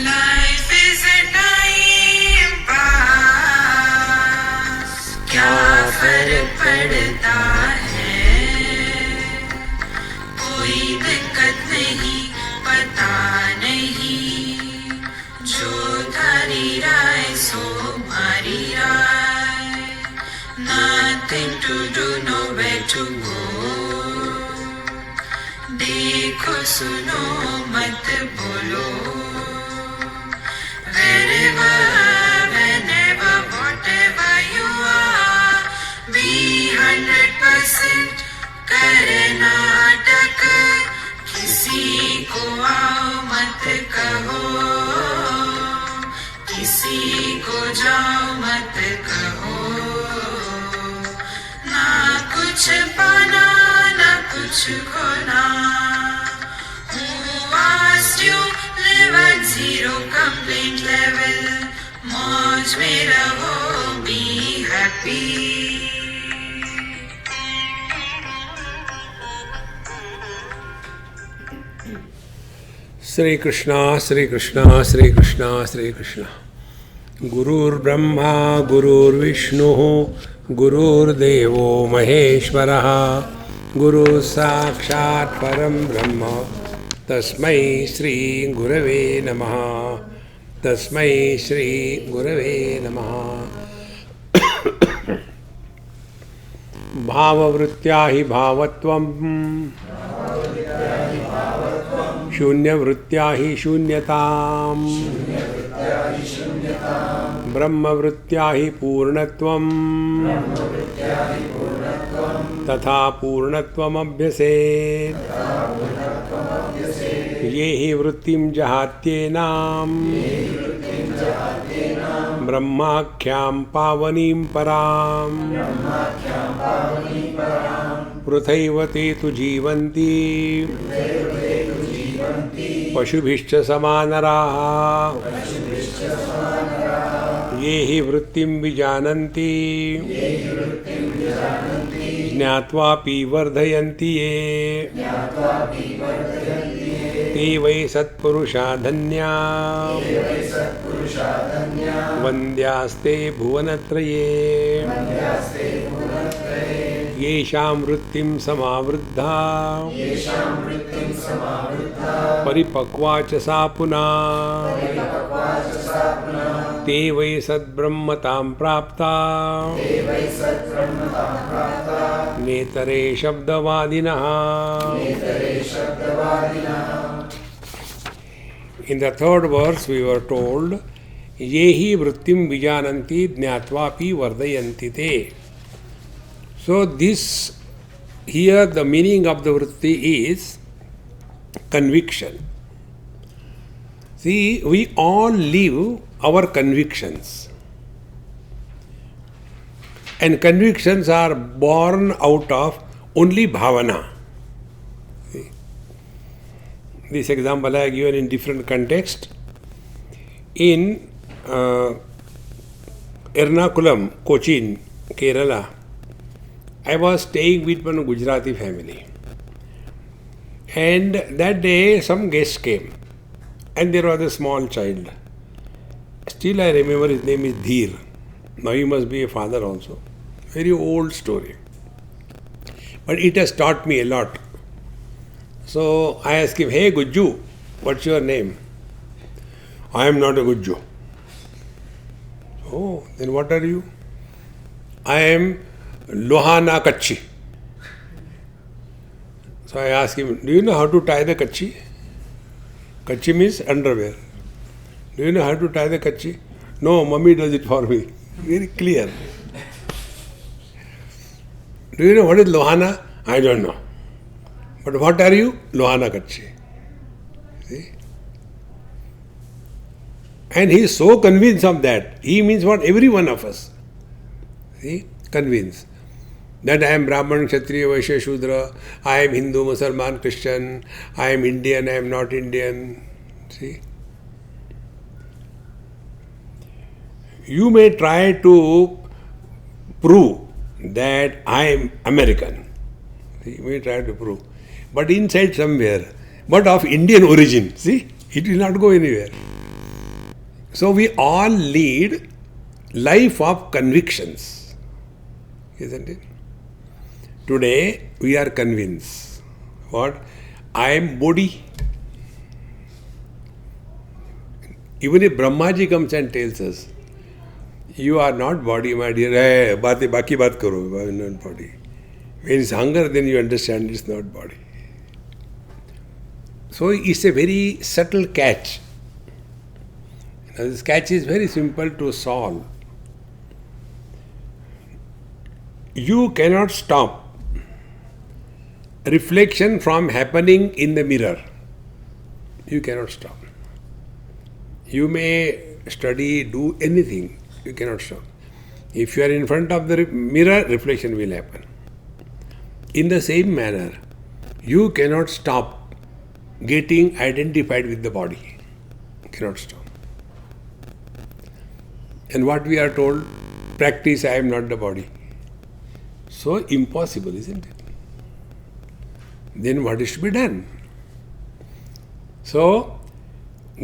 Life is a time pass. क्या फर्क पड़ता है? कोई दिक्कत नहीं, पता नहीं. जो थारी राय सो मारी राय. Nothing to do, nowhere to go. देखो सुनो मत बोलो. Wherever, whenever, whatever you are, be 100% Karnataka. किसी को आओ मत कहो, किसी को जाओ मत कहो. ना कुछ पाना ना कुछ खोना. Who asked you live at zero complaint level? मौज में रहो, be happy. श्री कृष्णा श्री कृष्णा श्री कृष्णा श्री कृष्णा. गुरुर्ब्रह्मा गुरुर्विष्णु गुरुर्देवो महेश्वरः. गुरु साक्षात् परं ब्रह्म तस्मै श्री गुरवे नमः. तस्मै श्री गुरवे नमः. भाववृत्त्या हि भावत्वं शून्यवृत्त्या हि शून्यताम्. ब्रह्मवृत्त्या हि पूर्णत्वं तथा पूर्णत्वमभ्यसेत्. ये हि वृत्तिं जहात्येनाम् ब्रह्माख्यां पावनीं पराम्. पृथैव ते तु जीवन्ति पशुभिश्च समानराः. ये हि वृत्तिं विजानन्ति ज्ञात्वापि वर्धयन्ति ये. ते वै सत्पुरुषा धन्या वन्द्यास्ते भुवनत्रये. येषां वृत्तिं समावृद्धा परिपक्वा च सा पुनः. ते वै सद्ब्रह्मतां प्राप्ता नेतरे शब्दवादिनः. In the third verse we were told, Yehi vrittim vijananti jnatvapi vardayanti te. So this, here the meaning of the vritti is conviction. See, we all live our convictions. And convictions are born out of only bhavana. See? This example I have given in different context. In Ernakulam, Cochin, Kerala, I was staying with one Gujarati family. And that day some guests came. And there was a small child. Still I remember his name is Dheer. Now he must be a father also. Very old story. But it has taught me a lot. So I asked him, hey Gujju, what's your name? I am not a Gujju. Oh, then what are you? I am Lohana Kachi. So I asked him, do you know how to tie the Kachi? Kachi means underwear. Do you know how to tie the Kachi? No, mummy does it for me. Very clear. Do you know what is Lohana? I don't know. But what are you? Lohana Kachi. See? And he is so convinced of that. He means what? Every one of us. See? Convinced. That I am Brahman, Kshatriya, Vaishya, Shudra, I am Hindu, Muslim, Christian, I am Indian, I am not Indian. See? You may try to prove that I am American. See? You may try to prove. But inside somewhere, but of Indian origin. See? It will not go anywhere. So we all lead life of convictions, isn't it? Today we are convinced. What? I am body. Even if Brahmaji comes and tells us, you are not body, my dear. Hey, baki baat karo, I am not body. When it's hunger, then you understand it's not body. So it's a very subtle catch. Now, this catch is very simple to solve. You cannot stop reflection from happening in the mirror. You cannot stop. You may study, do anything. You cannot stop. If you are in front of the mirror, reflection will happen. In the same manner, you cannot stop getting identified with the body. You cannot stop. And what we are told, practice, I am not the body. So impossible, isn't it? Then what is to be done? So,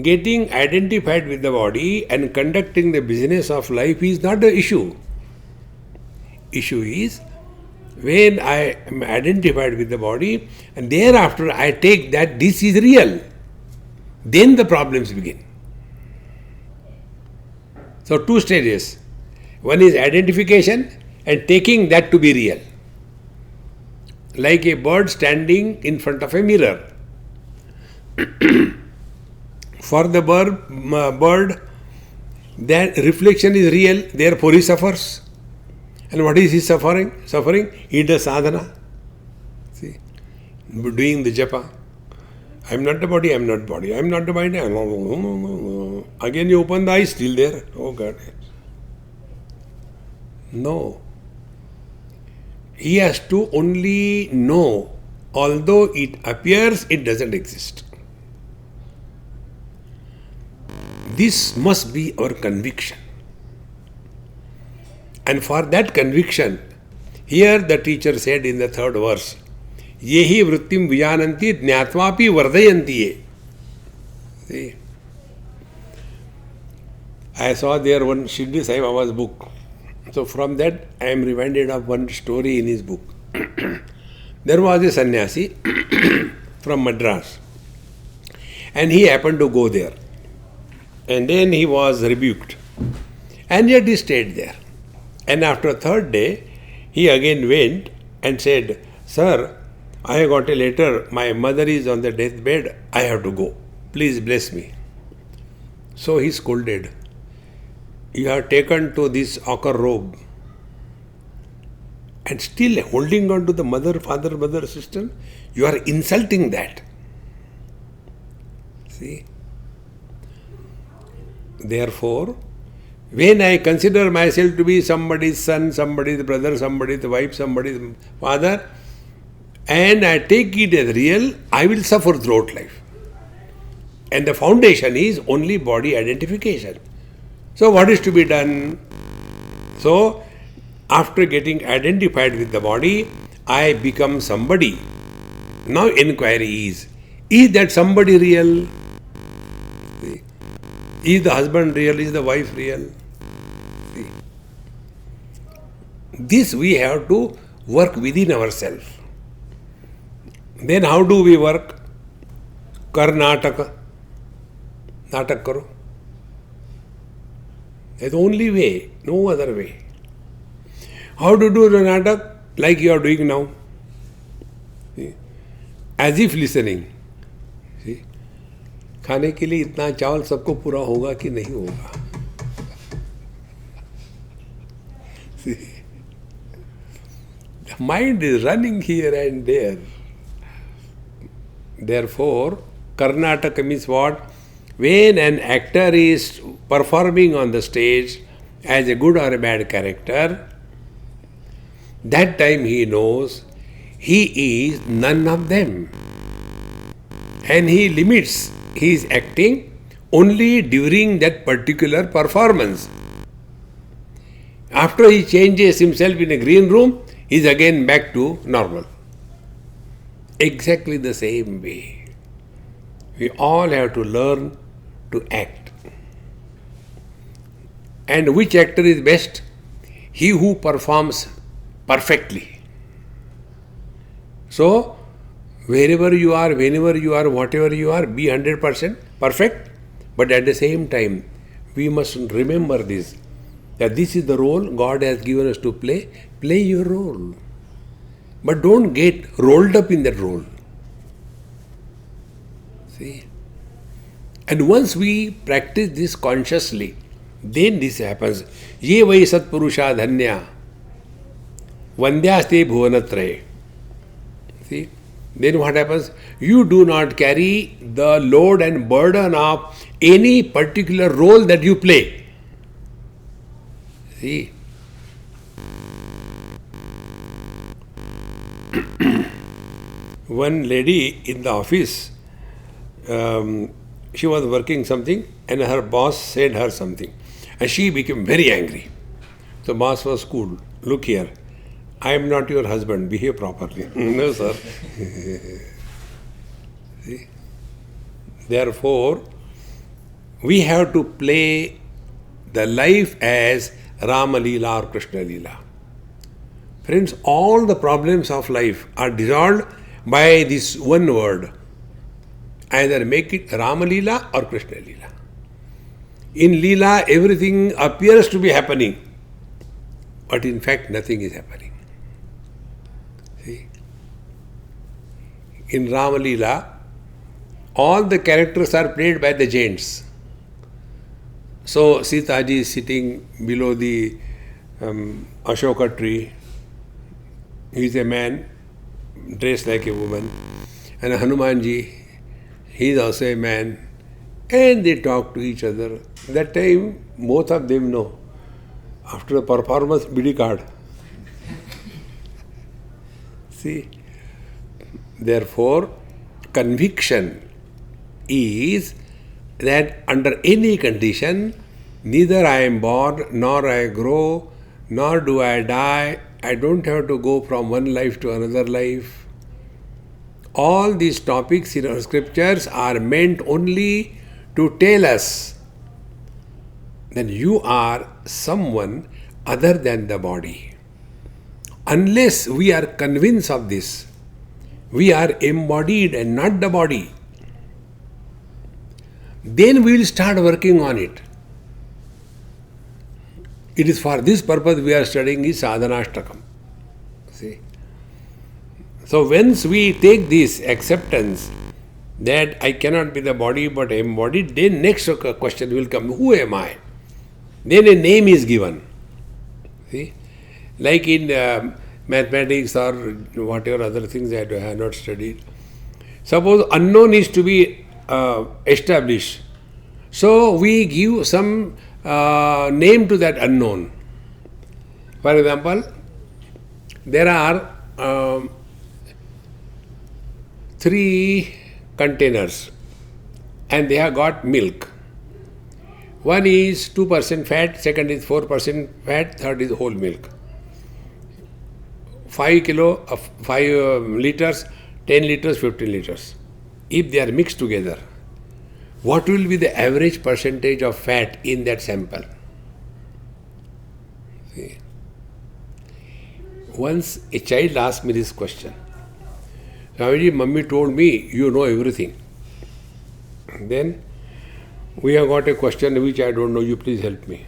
getting identified with the body and conducting the business of life is not the issue. Issue is when I am identified with the body and thereafter I take that this is real, then the problems begin. So, two stages. One is identification and taking that to be real. Like a bird standing in front of a mirror. For the bird, that reflection is real, therefore he suffers. And what is he suffering? He does sadhana. See, doing the japa. I am not the body, I am not body. I am not the mind. Again you open the eyes, still there. Oh God. No. He has to only know, although it appears, it doesn't exist. This must be our conviction. And for that conviction, here the teacher said in the third verse, Yehi vrittim vijananti jnatvapi vardayanti. See, I saw there one Shirdi Sai Baba's book. So from that I am reminded of one story in his book. There was a sannyasi from Madras and he happened to go there. And then he was rebuked. And yet he stayed there. And after third day, he again went and said, Sir, I have got a letter. My mother is on the deathbed. I have to go. Please bless me. So he scolded. You have taken to this ochre robe and still holding on to the mother, father, brother, sister. You are insulting that. See? Therefore, when I consider myself to be somebody's son, somebody's brother, somebody's wife, somebody's father, and I take it as real, I will suffer throughout life. And the foundation is only body identification. So what is to be done? So, after getting identified with the body, I become somebody. Now inquiry is that somebody real? Is the husband real? Is the wife real? See. This we have to work within ourselves. Then how do we work? Kar Natak. Natak karo. That's the only way, no other way. How to do the Natak? Like you are doing now. See? As if listening. See? खाने के लिए इतना चावल सबको पूरा होगा कि नहीं होगा? See? The mind is running here and there. Therefore, Karnataka means what? When an actor is performing on the stage as a good or a bad character, that time he knows he is none of them. And he limits his acting only during that particular performance. After he changes himself in a green room, he is again back to normal. Exactly the same way. We all have to learn to act. And which actor is best? He who performs perfectly. So, wherever you are, whenever you are, whatever you are, be 100% perfect. But at the same time, we must remember this, that this is the role God has given us to play. Play your role. But don't get rolled up in that role. See? And once we practice this consciously, then this happens. Ye vai satpurusha dhanya vandyaste bhuvanatraye. See? Then what happens? You do not carry the load and burden of any particular role that you play. See? One lady in the office, she was working something and her boss said her something. And she became very angry. The boss was cool. Look here, I am not your husband, behave properly. No, sir. See? Therefore, we have to play the life as Rama Leela or Krishna Leela. Friends, all the problems of life are dissolved by this one word. Either make it Rama Leela or Krishna Leela. In Leela, everything appears to be happening, but in fact, nothing is happening. See? In Rama Leela, all the characters are played by the giants. So, Sita ji is sitting below the Ashoka tree. He is a man dressed like a woman. And Hanuman ji, he is also a man. And they talk to each other. That time, both of them know. After the performance, BD card. See? Therefore, conviction is that under any condition, neither I am born, nor I grow, nor do I die. I don't have to go from one life to another life. All these topics in our scriptures are meant only to tell us that you are someone other than the body. Unless we are convinced of this, we are embodied and not the body, then we will start working on it. It is for this purpose we are studying is Sadhanashtakam. See? So once we take this acceptance that I cannot be the body but embodied, then next question will come, who am I? Then a name is given. See? Like in mathematics or whatever other things that I have not studied. Suppose unknown is to be established. So we give some name to that unknown. For example, there are 3 containers and they have got milk. One is 2% fat, second is 4% fat, third is whole milk. 5 liters, 10 liters, 15 liters. If they are mixed together, what will be the average percentage of fat in that sample? See? Once a child asked me this question. Swamiji, Mummy told me you know everything. Then we have got a question which I don't know, you please help me.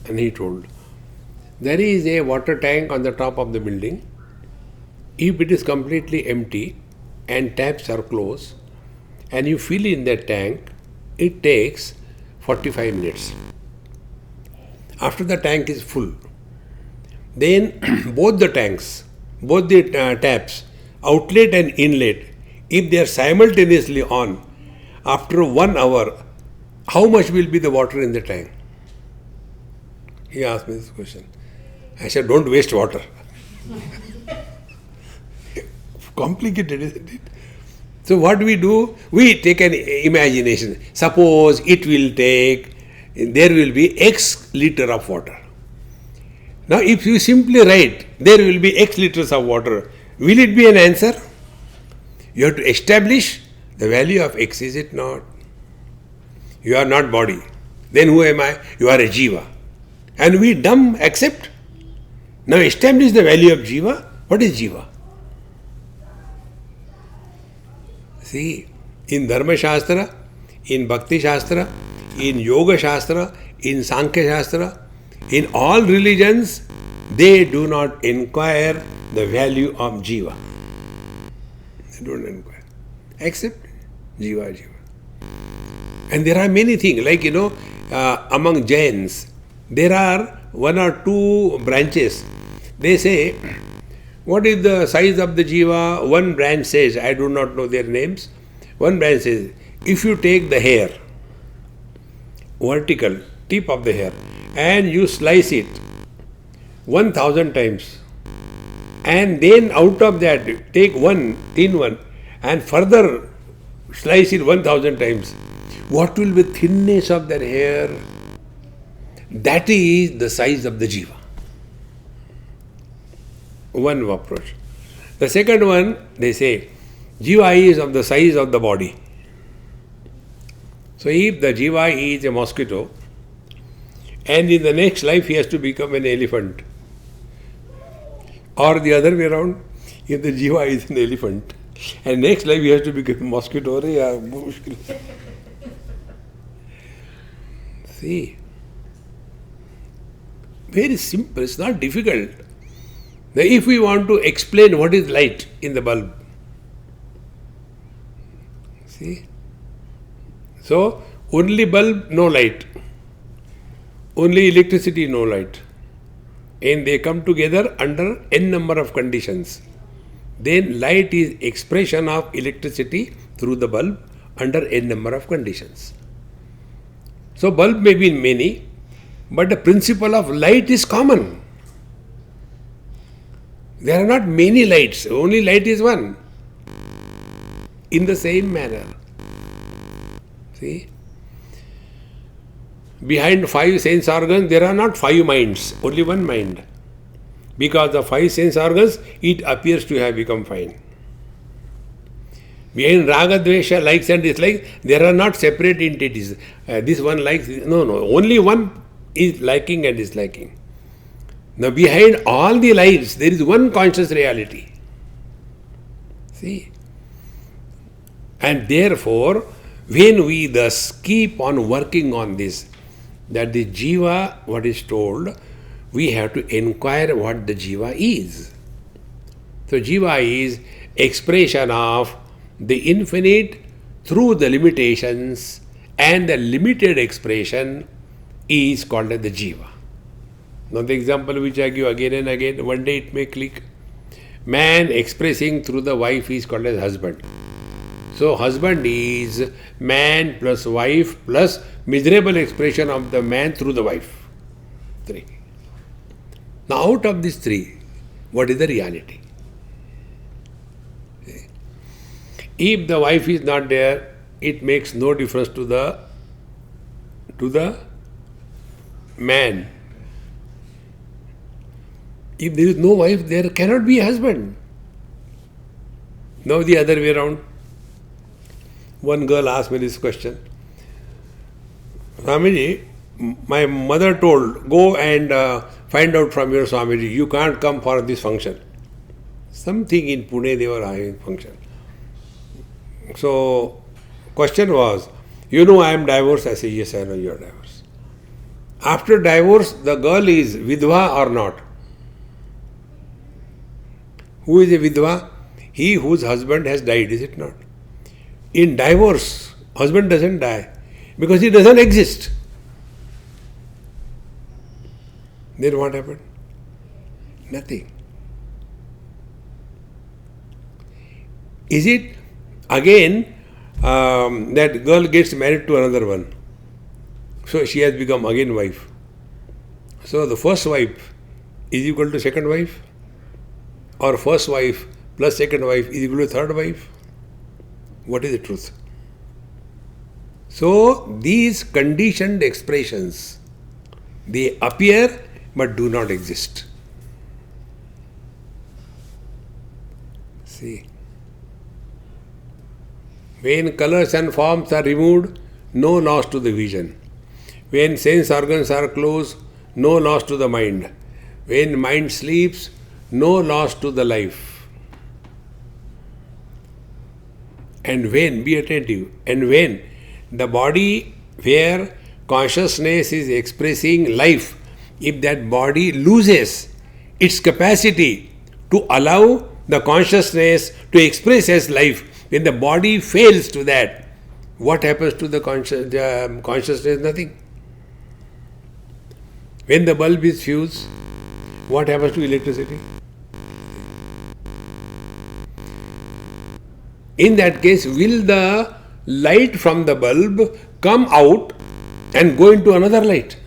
And he told, there is a water tank on the top of the building. If it is completely empty and taps are closed and you fill in that tank, it takes 45 minutes. After the tank is full, then both the tanks, both the taps, outlet and inlet, if they are simultaneously on, after 1 hour, how much will be the water in the tank? He asked me this question. I said, don't waste water. Complicated, isn't it? So what we do, we take an imagination. Suppose it will take, there will be X liter of water. Now if you simply write, there will be X liters of water, will it be an answer? You have to establish the value of X, is it not? You are not body. Then who am I? You are a jiva. And we dumb accept. Now establish the value of jiva. What is jiva? See, in Dharma Shastra, in Bhakti Shastra, in Yoga Shastra, in Sankhya Shastra, in all religions, they do not inquire the value of jiva. They don't inquire. Except jiva, jiva. And there are many things, like among Jains, there are one or two branches. They say, what is the size of the jiva? One branch says, I do not know their names. One branch says, if you take the hair, vertical, tip of the hair, and you slice it 1,000 times, and then out of that take one thin one and further slice it 1,000 times, what will be the thinness of that hair? That is the size of the jiva. One approach. The second one, they say, jiva is of the size of the body. So if the jiva is a mosquito, and in the next life he has to become an elephant, or the other way around, if the jiva is an elephant, and next life he has to become a mosquito, see, very simple, it's not difficult. Now, if we want to explain what is light in the bulb, see, so only bulb, no light, only electricity, no light, and they come together under n number of conditions. Then light is expression of electricity through the bulb under n number of conditions. So bulb may be many, but the principle of light is common. There are not many lights, only light is one. In the same manner. See? Behind 5 sense organs, there are not 5 minds, only one mind. Because the 5 sense organs, it appears to have become fine. Behind Raga, Dvesha, likes and dislikes, there are not separate entities. This one likes, no, only one is liking and disliking. Now behind all the lives, there is one conscious reality. See? And therefore, when we thus keep on working on this, that the jiva, what is told, we have to inquire what the jiva is. So jiva is expression of the infinite through the limitations, and the limited expression is called as the jiva. Now the example which I give again and again, one day it may click. Man expressing through the wife is called as husband. So husband is man plus wife plus miserable expression of the man through the wife. 3. Now out of these 3, what is the reality? If the wife is not there, it makes no difference to the man. If there is no wife, there cannot be a husband. Now the other way around. One girl asked me this question. Swamiji, my mother told, go and find out from your Swamiji, you can't come for this function. Something in Pune they were having function. So, question was, I am divorced. I say, yes, I know you are divorced. After divorce, the girl is vidva or not? Who is a vidva? He whose husband has died, is it not? In divorce, husband doesn't die because he doesn't exist. Then what happened? Nothing. Is it again that girl gets married to another one? So she has become again wife. So the first wife is equal to second wife? Or first wife plus second wife is equal to third wife? What is the truth? So these conditioned expressions, they appear but do not exist. See, when colors and forms are removed, no loss to the vision. When sense organs are closed, no loss to the mind. When mind sleeps, no loss to the life. And when, be attentive, and when the body where consciousness is expressing life, if that body loses its capacity to allow the consciousness to express as life, when the body fails to that, what happens to the consciousness? Nothing. When the bulb is fused, what happens to electricity? In that case, will the light from the bulb come out and go into another light?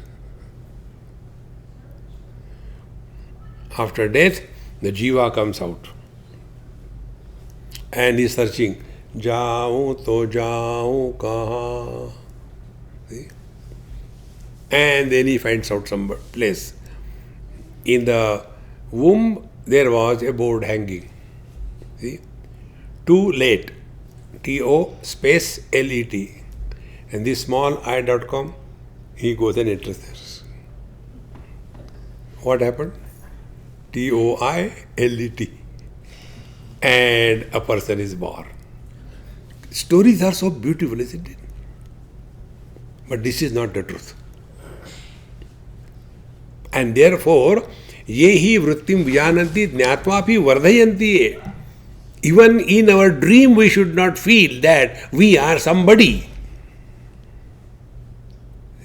After death, the jiva comes out and is searching. Jaun to jaun kahan? See? And then he finds out some place. In the womb, there was a board hanging. See? Too late. T-O space L-E-T. And this small I.com, he goes and enters there. What happened? T-O-I-L-E-T. And a person is born. Stories are so beautiful, isn't it? But this is not the truth. And therefore, yehi vrittim vyananti jnatvapi vardhayanti. Even in our dream, we should not feel that we are somebody.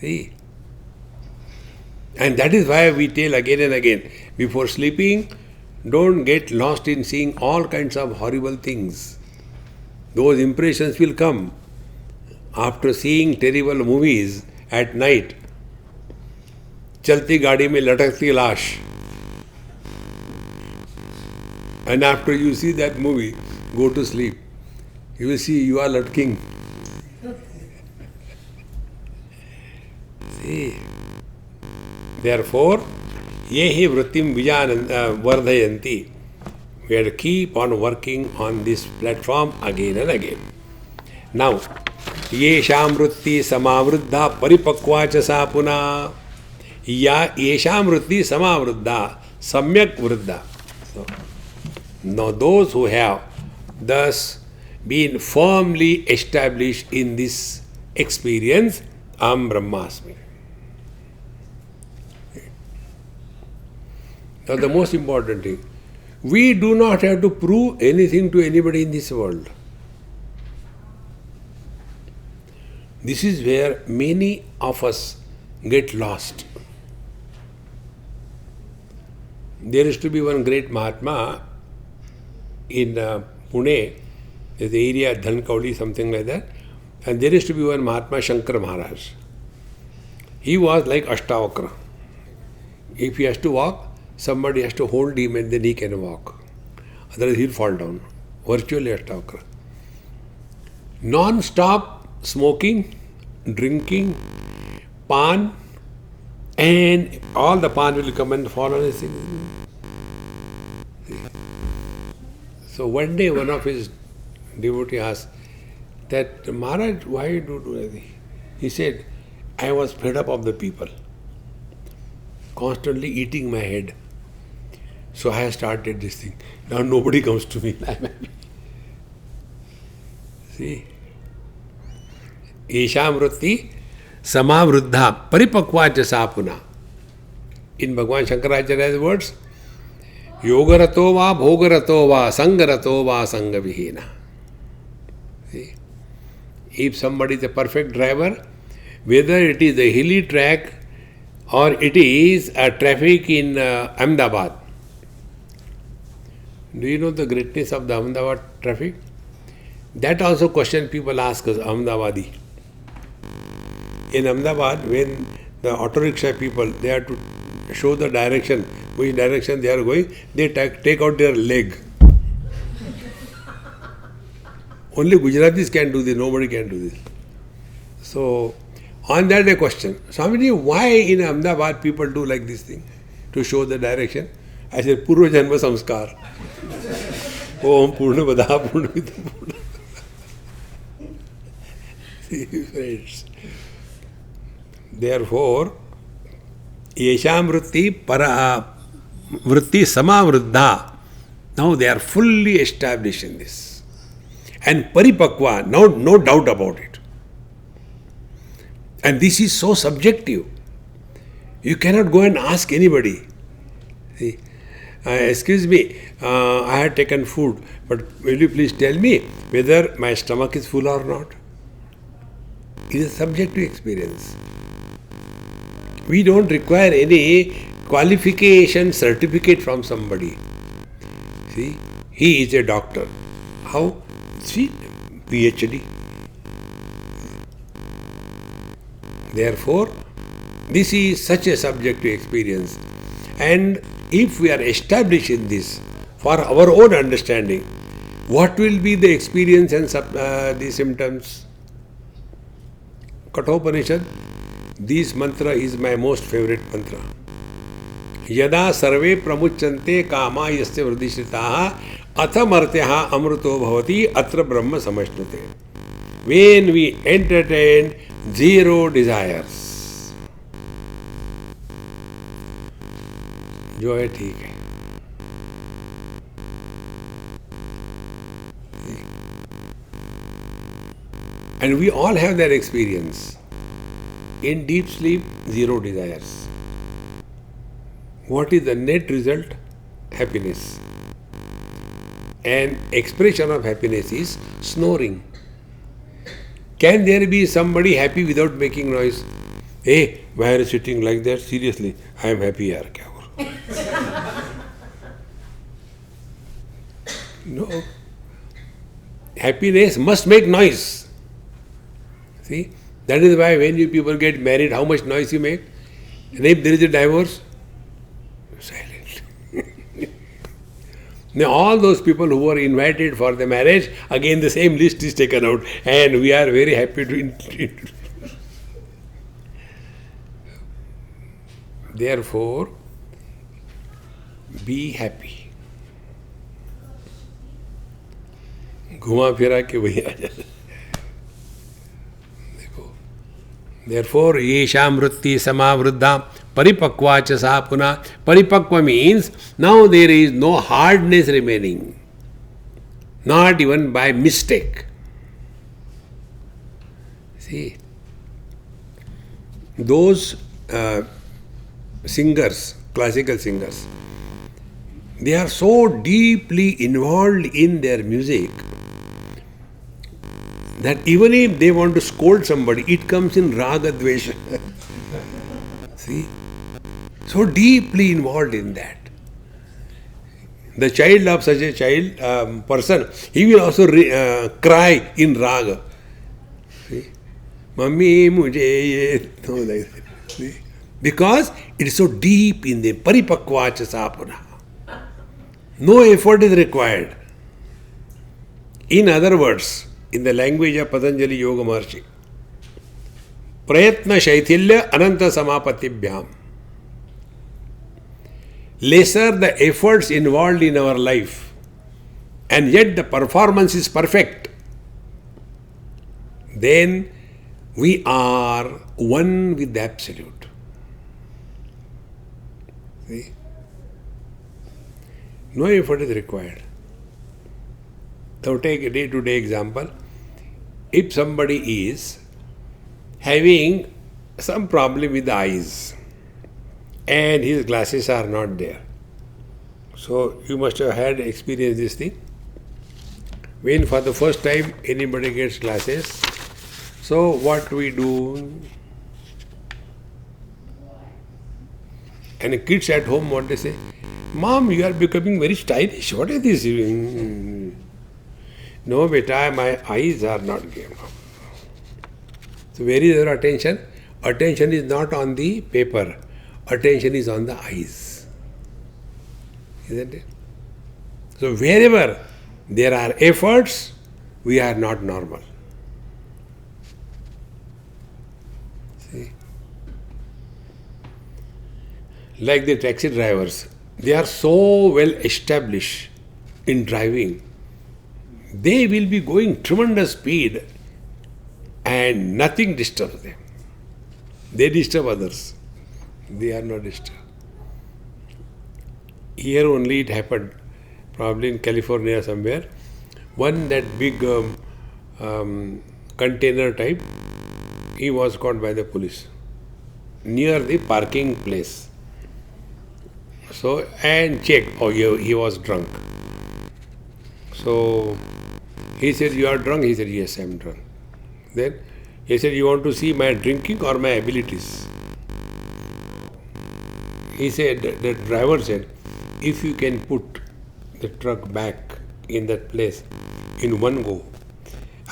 See? And that is why we tell again and again, before sleeping, don't get lost in seeing all kinds of horrible things. Those impressions will come after seeing terrible movies at night. Chalti gaadi mein latakti laash. And after you see that movie, go to sleep. You will see you are latking. See? Therefore, yehi vrittim vardhayanti. We have to keep on working on this platform again and again. Now, yesham vritti samavruddha paripakva cha sa puna. Yesham vritti samavruddha samyak vruddha. So, now those who have thus been firmly established in this experience, Am Brahmasmi. Now the most important thing, we do not have to prove anything to anybody in this world. This is where many of us get lost. There used to be one great Mahatma in Pune, there's the area Dhankauli, something like that, and there used to be one Mahatma Shankar Maharaj. He was like Ashtavakra. If he has to walk, somebody has to hold him and then he can walk. Otherwise he'll fall down. Virtually Ashtavakra. Non-stop smoking, drinking, pan, and all the pan will come and fall on his thing. So one day one of his devotees asked that, Maharaj, why do you do anything? He said, I was fed up of the people, constantly eating my head. So I started this thing. Now nobody comes to me. I'm happy. See? Yesham vritti samavruddha paripakva cha sa puna. In Bhagavan Shankaracharya's words, Yogarato va bhogarato va sangarato va sangavihina. See? If somebody is a perfect driver, whether it is a hilly track or it is a traffic in Ahmedabad. Do you know the greatness of the Ahmedabad traffic? That also question people ask us, Ahmedabadi. In Ahmedabad, when the auto rickshaw people, they have to show the direction, which direction they are going, they take out their leg. Only Gujaratis can do this, nobody can do this. So, on that they question, Swamiji, why in Ahmedabad people do like this thing? To show the direction? I said, Purva Janma Samskar. Om Purna Vada Purna Vidha Purna. See, friends. Therefore, yesham vritti samavruddha. Now they are fully established in this. And paripakva, no doubt about it. And this is so subjective. You cannot go and ask anybody. See, excuse me, I had taken food, but will you please tell me whether my stomach is full or not? It is a subjective experience. We don't require any qualification certificate from somebody. See, he is a doctor. How? See, PhD. Therefore, this is such a subjective experience. And if we are established in this for our own understanding, what will be the experience and the symptoms? Kathopanishad, this mantra is my most favorite mantra. Yada sarve pramuchante kama yasya vridishritaha athamartyaha amruto bhavati atra brahma samashnute. When we entertain zero desires, जो है ठीक है. And we all have that experience. In deep sleep, zero desires. What is the net result? Happiness. An expression of happiness is snoring. Can there be somebody happy without making noise? Hey, why are you sitting like that? Seriously, I am happy. Yaar, kya ho? No. Happiness must make noise. See? That is why when you people get married, how much noise you make? And if there is a divorce, silent. Now all those people who were invited for the marriage, again the same list is taken out, and we are very happy to Therefore, be happy. घुमा फिरा के वही आ जाए. देखो, therefore येषां वृत्ति समावृद्धा परिपक्वा च सा पुनः. Paripakva means now there is no hardness remaining, not even by mistake. See, those singers, classical singers, they are so deeply involved in their music that even if they want to scold somebody, it comes in raga dvesha. See? So deeply involved in that. The child of such a person, he will also cry in raga. See? Mummy, mujhe ye. No, like that. See? Because it is so deep in the paripakva cha sapuna. No effort is required. In other words, in the language of Patanjali Yoga Maharshi, prayatna shaithilya ananta samapatibhyam. Lesser the efforts involved in our life, and yet the performance is perfect, then we are one with the Absolute. See? No effort is required. So take a day-to-day example. If somebody is having some problem with the eyes and his glasses are not there, so you must have had experienced this thing. When for the first time anybody gets glasses, so what we do? And the kids at home want to say, Mom, you are becoming very stylish. What is this? No, beta, my eyes are not given. So where is your attention? Attention is not on the paper. Attention is on the eyes. Isn't it? So wherever there are efforts, we are not normal. See? Like the taxi drivers, they are so well established in driving. They will be going tremendous speed and nothing disturbs them. They disturb others. They are not disturbed. Here only it happened, probably in California somewhere. One that big container type, he was caught by the police near the parking place. So, and checked, oh, he was drunk. So, he said, you are drunk? He said, yes, I am drunk. Then, he said, you want to see my drinking or my abilities? He said, the driver said, if you can put the truck back in that place in one go,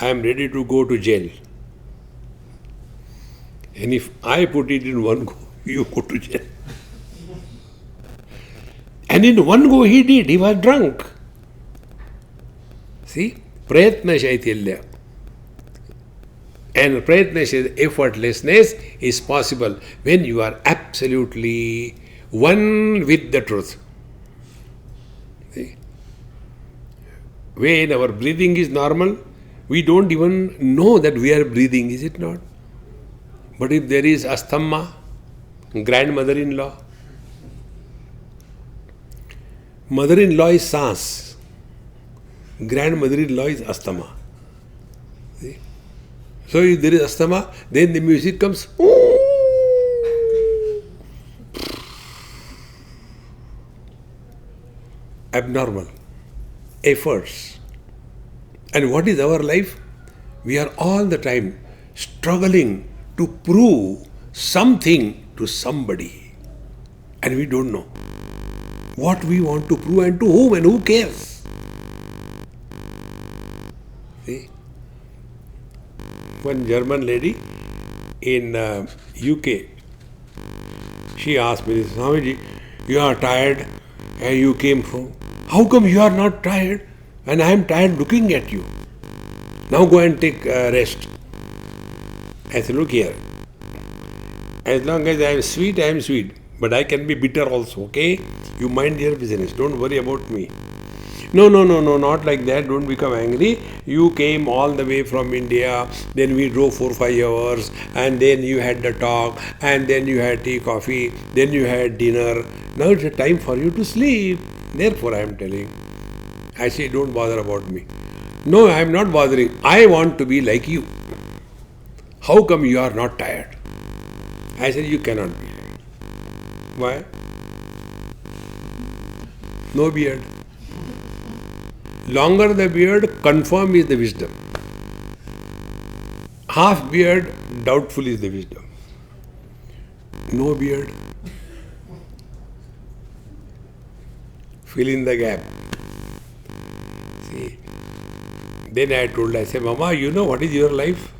I am ready to go to jail. And if I put it in one go, you go to jail. And in one go he did, he was drunk. See, prayatna shaitilya. And prayatna, effortlessness is possible when you are absolutely one with the truth. See? When our breathing is normal, we don't even know that we are breathing, is it not? But if there is asthma, grandmother-in-law, mother-in-law is sans, grandmother-in-law is asthma. See? So if there is asthma, then the music comes. Abnormal efforts. And what is our life? We are all the time struggling to prove something to somebody. And we don't know what we want to prove and to whom and who cares. See? One German lady in UK, she asked me, Swamiji, you are tired and you came from. How come you are not tired? And I am tired looking at you. Now go and take rest. I said, look here. As long as I am sweet. But I can be bitter also, okay? You mind your business. Don't worry about me. No, not like that. Don't become angry. You came all the way from India. Then we drove 4-5 hours. And then you had the talk. And then you had tea, coffee. Then you had dinner. Now it's a time for you to sleep. Therefore I am telling. I say, don't bother about me. No, I am not bothering. I want to be like you. How come you are not tired? I said, you cannot be. Why? No beard. Longer the beard, confirm is the wisdom. Half beard, doubtful is the wisdom. No beard. Fill in the gap. See. Then I told her, I said, Mama, you know what is your life?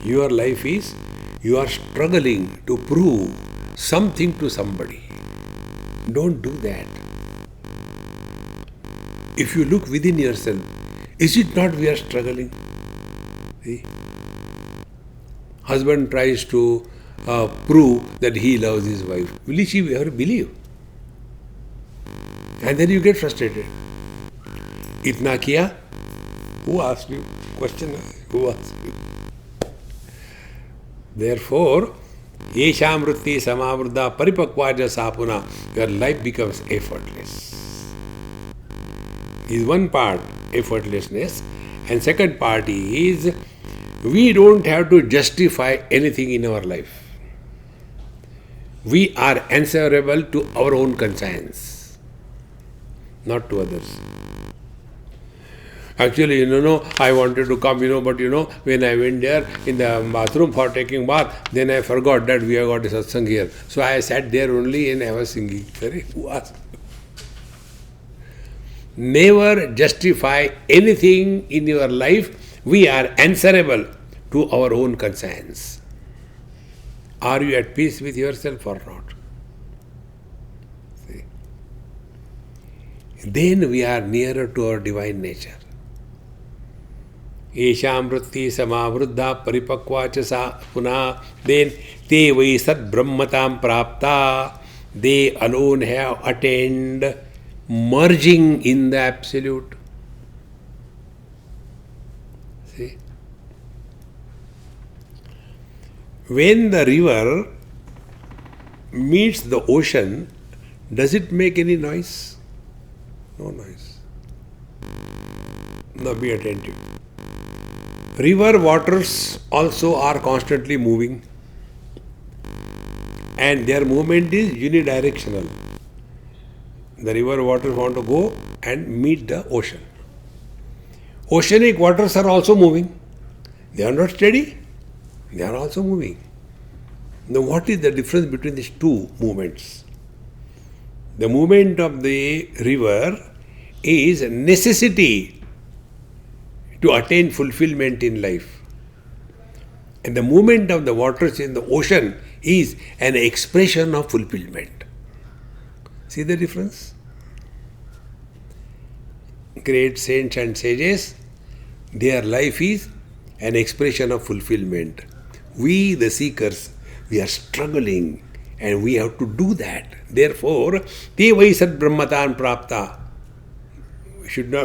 Your life is, you are struggling to prove something to somebody. Don't do that. If you look within yourself, is it not we are struggling? See? Husband tries to prove that he loves his wife. Will she ever believe? And then you get frustrated. Itna kiya? Who asked you? Question, who asked you? Therefore, yesham vritti samavruddha paripakvaja sapuna, your life becomes effortless. Is one part, effortlessness. And second part is, we don't have to justify anything in our life. We are answerable to our own conscience, not to others. Actually, I wanted to come, but when I went there in the bathroom for taking bath, then I forgot that we have got a satsang here. So I sat there only and I was singing. Sorry, who asked? Never justify anything in your life. We are answerable to our own conscience. Are you at peace with yourself or not? See? Then we are nearer to our divine nature. Yesham vritti samavruddha paripakvacha sa puna. Then te vai sat brahmatam prapta. They alone have attained merging in the Absolute. See? when the river meets the ocean, does it make any noise? No noise. Now be attentive. River waters also are constantly moving, and their movement is unidirectional. The river waters want to go and meet the ocean. Oceanic waters are also moving. They are not steady. They are also moving. Now, what is the difference between these two movements? The movement of the river is a necessity to attain fulfillment in life. And the movement of the waters in the ocean is an expression of fulfillment. See the difference? Great saints and sages, their life is an expression of fulfillment. We, the seekers, we are struggling and we have to do that. Therefore, te vai sat brahmatan prapta.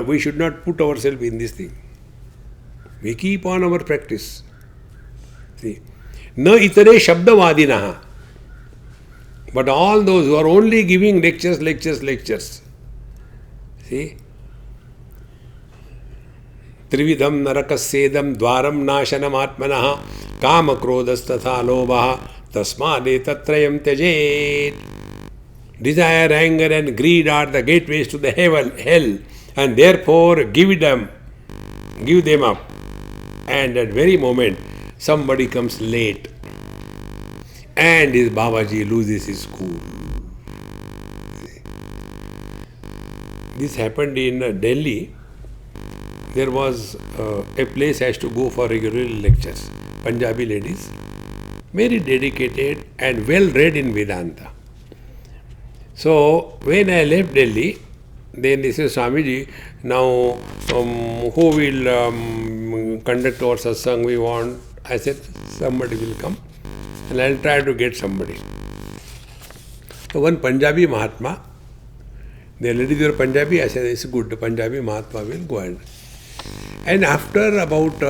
We should not put ourselves in this thing. We keep on our practice. See, na itare shabdavadinaha. But all those who are only giving lectures. See, त्रिविधम नरकस्येदम Dwaram नाशनम आत्मनः काम क्रोधस्तथा लोभः तस्मादेतत्रयं त्यजेत्. Desire, anger and greed are the gateways to the hell, and therefore give them up. And at very moment somebody comes late and his Babaji loses his cool. This happened in Delhi. There was a place I used to go for regular lectures. Punjabi ladies, very dedicated and well read in Vedanta. So when I left Delhi, then they said, Swamiji, now who will conduct our satsang we want? I said, somebody will come and I'll try to get somebody. So one Punjabi Mahatma, the ladies were Punjabi, I said, it's good, the Punjabi Mahatma will go ahead. And after about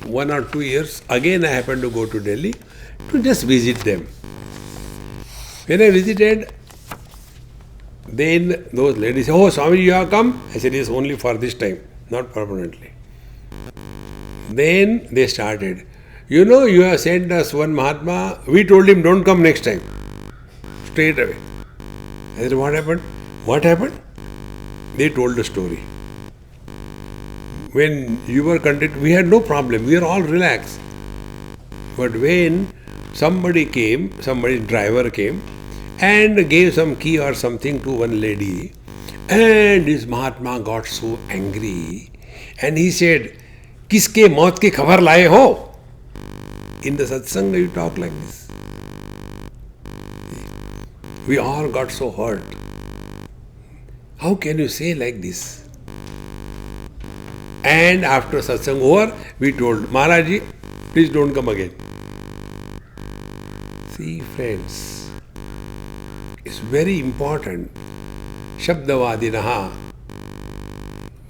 1 or 2 years, again I happened to go to Delhi to just visit them. When I visited, then those ladies said, oh, Swami, you have come? I said, yes, only for this time, not permanently. Then they started. You know, you have sent us one Mahatma, we told him, don't come next time. Straight away. I said, what happened? What happened? They told the story. When you were conducted, we had no problem. We were all relaxed. But when somebody's driver came and gave some key or something to one lady, and his Mahatma got so angry and he said, Kiske maut ki khabar laye ho? In the satsanga you talk like this. We all got so hurt. How can you say like this? And after satsang over, we told Maharaji, please don't come again. See, friends, it's very important. Shabdavadinaha.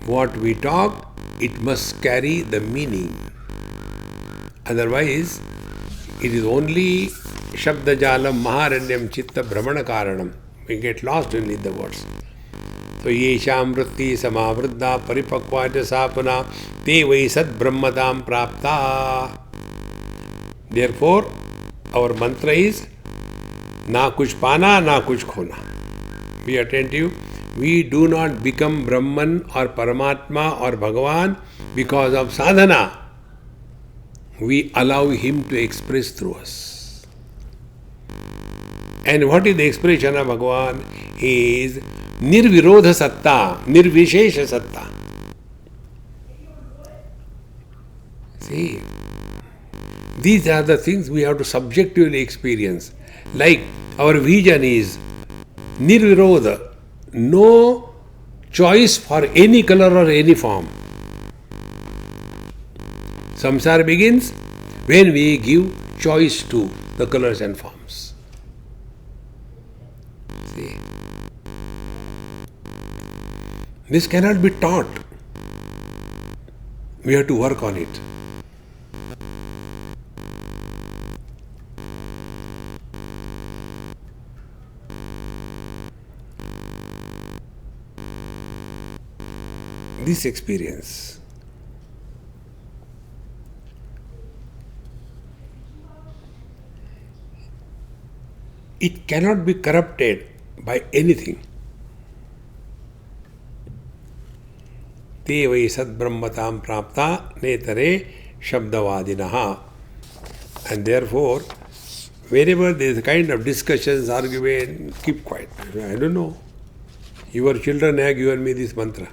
What we talk, it must carry the meaning. Otherwise, it is only Shabdajalam Maharanyam Chitta Brahmana Karanam. We get lost in the words. So, yesham vritti samavriddha paripakva jasapana te vai sat brahmadam prapta. Therefore, our mantra is na kuch pana, na kuch khona. Be attentive. We do not become Brahman or Paramatma or Bhagavan because of sadhana. We allow him to express through us. And what is the expression of Bhagavan? Is Nirvirodha Satta, Nirvishesha Satta. See, these are the things we have to subjectively experience. Like our vision is Nirvirodha, no choice for any color or any form. Samsara begins when we give choice to the colors and forms. See, this cannot be taught. We have to work on it. this experience. It cannot be corrupted by anything. Te vai sad brahmatam prapta netare shabdavadinaha. And therefore, wherever there is a kind of discussions, argument, keep quiet. I don't know. Your children have given me this mantra.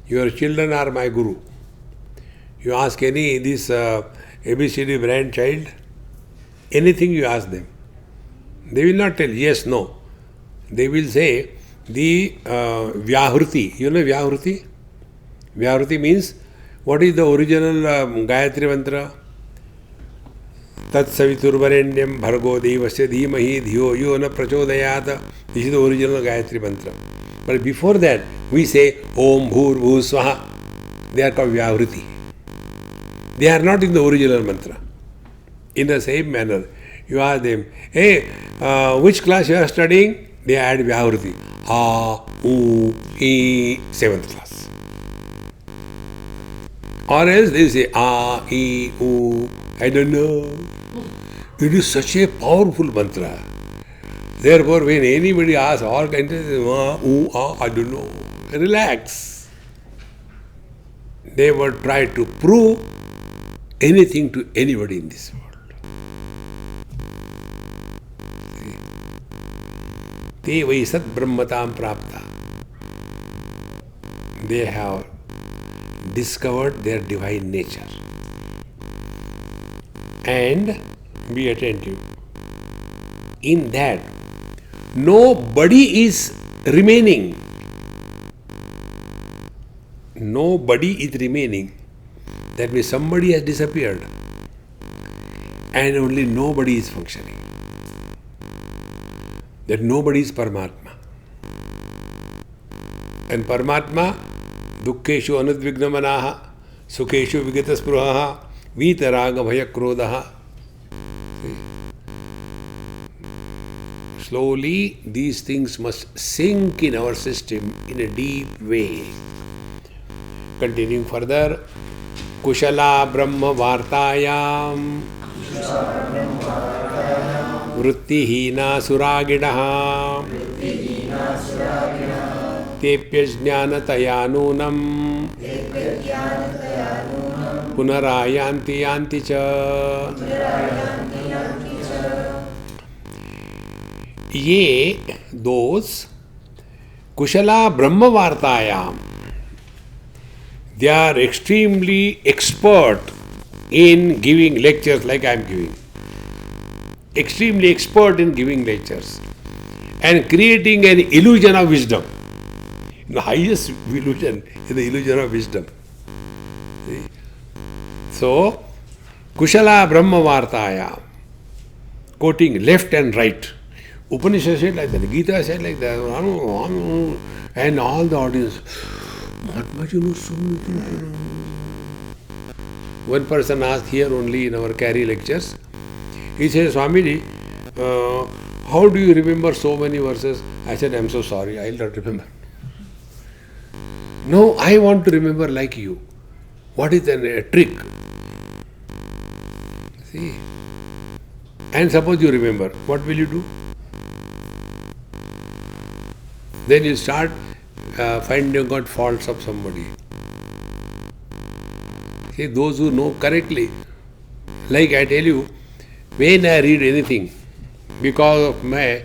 Your children are my guru. You ask any this ABCD brand child, anything you ask them. They will not tell yes, no. They will say the Vyahruti. You know Vyahruti? Vyahruti means what is the original Gayatri mantra? Tat saviturvarenyam bhargo devasya dhimahi dhiyo yo na prachodayat. This is the original Gayatri mantra. But before that, we say Om Bhur Bhu Swaha. They are called Vyahruti. They are not in the original mantra. In the same manner, you ask them, hey, which class you are studying? They add Vyahruti. Ha, U, E, 7th class. Or else they say A, E, U, I don't know. It is such a powerful mantra. Therefore, when anybody asks all kinds of I don't know, relax. Never try to prove anything to anybody in this world. Te vai sat brahmatam prapta. They have discovered their divine nature. And be attentive. In that, nobody is remaining. Nobody is remaining. That means somebody has disappeared. And only nobody is functioning. That nobody is Paramatma. And Paramatma, Dukkeshu Anudvignamanaha, Sukheshu Vigataspruhaha, Vitaraga Bhayakrodaha. Slowly, these things must sink in our system in a deep way. Continuing further, Kushala Brahma Vartayam Vrittihina Suragidaha Tepya Jnanataya Nunam Punarayanti Yanti Cha. Ye, those Kushala Brahma Vartayam, they are extremely expert in giving lectures like I am giving. Extremely expert in giving lectures and creating an illusion of wisdom. The highest illusion is the illusion of wisdom. See? So, Kushala Brahma Vartayam, quoting left and right. Upanishad said like that, Gita said like that, and all the audience, what much you know so many. One person asked here only in our carry lectures, he said, Swamiji, how do you remember so many verses? I said, I'm so sorry, I'll not remember. No, I want to remember like you. What is a trick? See? And suppose you remember, what will you do? Then you start finding out faults of somebody. See, those who know correctly, like I tell you, when I read anything, because of my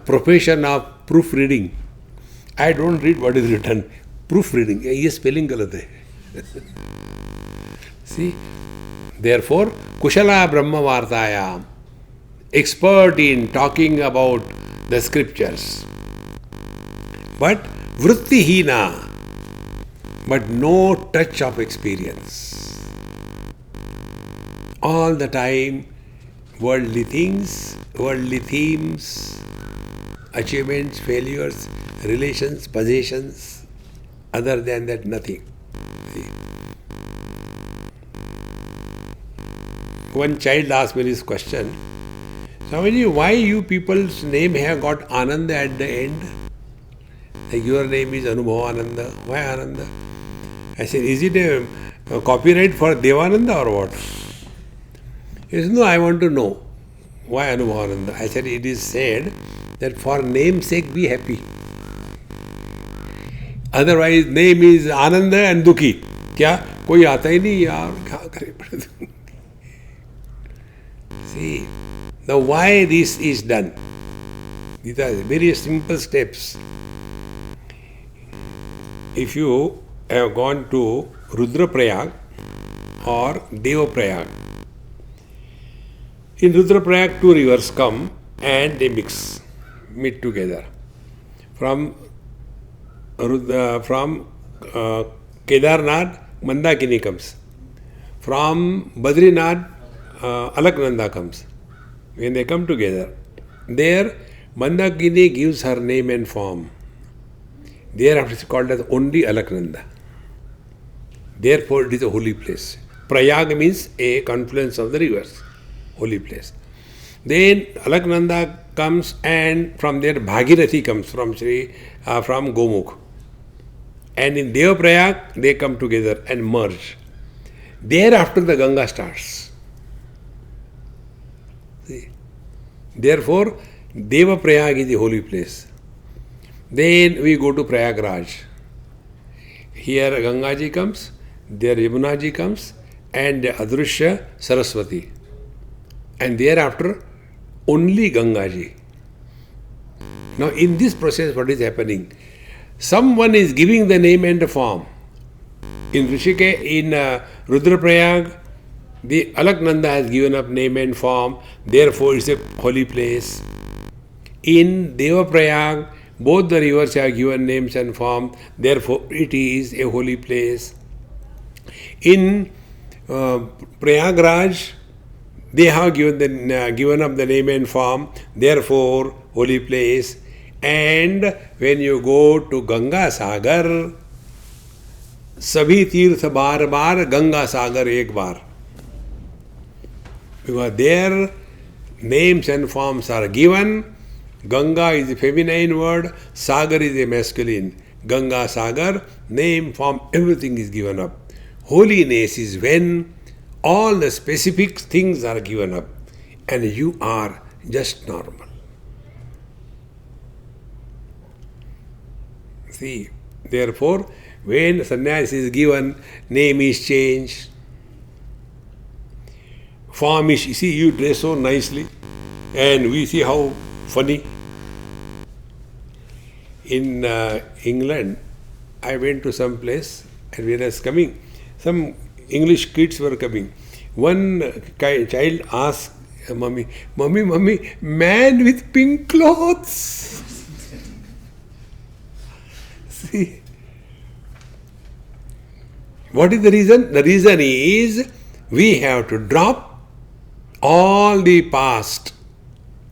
profession of proofreading, I don't read what is written. Proofreading, ye spelling galat hai. See, therefore, Kushala Brahma Vartayam, expert in talking about the scriptures. But Vrittihina, but no touch of experience. All the time, worldly things, worldly themes, achievements, failures, relations, possessions. Other than that, nothing. See? One child asked me this question, Swamiji, why you people's name have got Ananda at the end? Like your name is Anubhavananda. Why Ananda? I said, is it a copyright for Devananda or what? He said, no, I want to know. Why Anubhavananda? I said, it is said that for name's sake be happy. Otherwise, name is Ananda and Dukhi. क्या कोई आता ही नहीं यार क्या करे. See, now why this is done? These are very simple steps. If you have gone to Rudraprayag or Devaprayag, in Rudraprayag two rivers come and they meet together. From Kedarnath, Mandakini comes. From Badrinath, Alaknanda comes. When they come together, there Mandakini gives her name and form. Thereafter it is called as only Alaknanda. Therefore it is a holy place. Prayag means a confluence of the rivers, holy place. Then Alaknanda comes, and from there Bhagirathi comes from Gomukh. And in Devaprayag they come together and merge. Thereafter the Ganga starts. See? Therefore Devaprayag is the holy place. Then we go to Prayagraj. Here Gangaji comes, there Yamunaji comes, and Adrushya Saraswati. And thereafter only Gangaji. Now in this process what is happening? Someone is giving the name and the form. In Rudraprayag, the Alaknanda has given up name and form, therefore it's a holy place. In Devaprayag, both the rivers have given names and form, therefore it is a holy place. In Prayagraj, they have given up the name and form, therefore holy place. And when you go to Ganga Sagar, Sabhi Tirth Bar Bar, Ganga Sagar Ek Bar. Because there names and forms are given. Ganga is a feminine word, Sagar is a masculine. Ganga Sagar, name, form, everything is given up. Holiness is when all the specific things are given up and you are just normal. See, therefore, when sannyas is given, name is changed, form is, see, you dress so nicely, and we see how funny. In England, I went to some place, and when I was coming, some English kids were coming. One child asked, Mummy, man with pink clothes. See, what is the reason? The reason is we have to drop all the past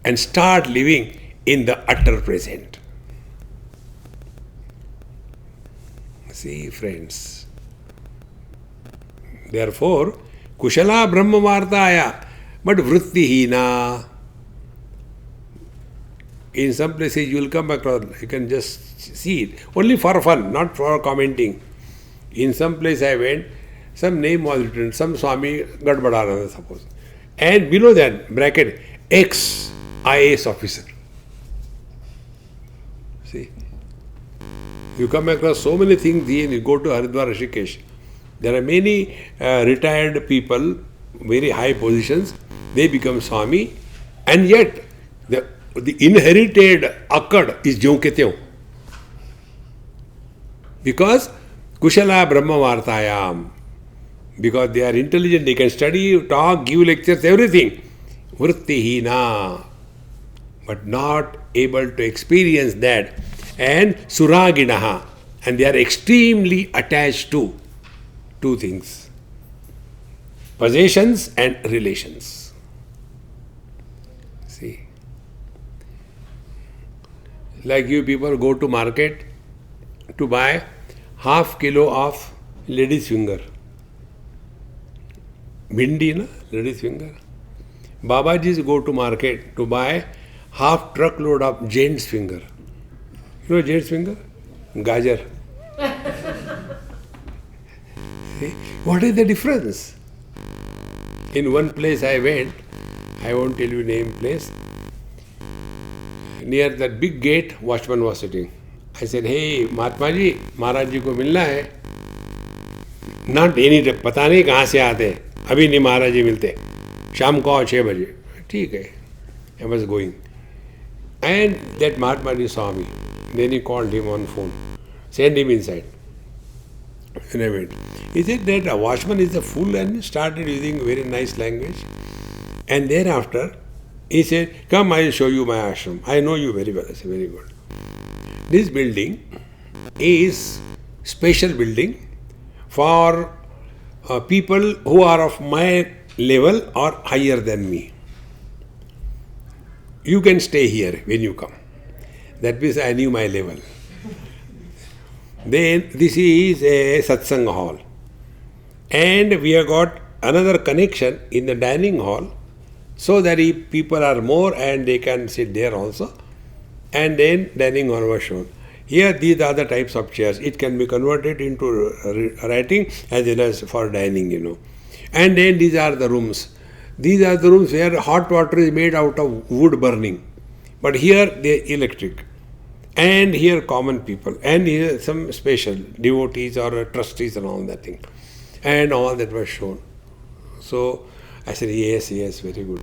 and start living in the utter present. See, friends. Therefore, Kushala Brahma Vartaya, but Vrittihina. In some places you will come across, you can just see it. Only for fun, not for commenting. In some place I went, some name was written, some Swami Gadbadananda, suppose. And below that, bracket, ex-IAS officer. See? You come across so many things, and you go to Haridwar, Rishikesh. There are many retired people, very high positions, they become Swami, and yet the inherited akkad is jyon ke tyon. Because Kushala Brahma Vartayam. Because they are intelligent, they can study, talk, give lectures, everything. Vrittihina. But not able to experience that. And Suraginaha. And they are extremely attached to two things. Possessions and relations. See. Like you people go to market to buy half kilo of lady's finger. Bhindi, na? Lady's finger. Babajis go to market to buy half truckload of gent's finger. You know gent's finger? Gajar. See, what is the difference? In one place I went, I won't tell you name place, near that big gate, watchman was sitting. I said, hey, Mahatma ji, Maharaj ji ko milna hai. Not any day, पता नहीं कहाँ से आते, अभी नहीं महाराज जी मिलते, शाम को 6 बजे. ठीक है. I was going. And that Mahatma ji saw me. Then he called him on phone. Send him inside. And I went. He said that a watchman is a fool and started using very nice language. And thereafter, he said, come, I will show you my ashram. I know you very well. I said, very good. This building is special building for people who are of my level or higher than me. You can stay here when you come. That means I knew my level. Then this is a satsang hall. And we have got another connection in the dining hall so that if people are more and they can sit there also. And then dining hall was shown. Here these are the types of chairs. It can be converted into writing as well as for dining, And then these are the rooms. These are the rooms where hot water is made out of wood burning. But here they are electric. And here common people. And here some special devotees or trustees and all that thing. And all that was shown. So I said, yes, very good.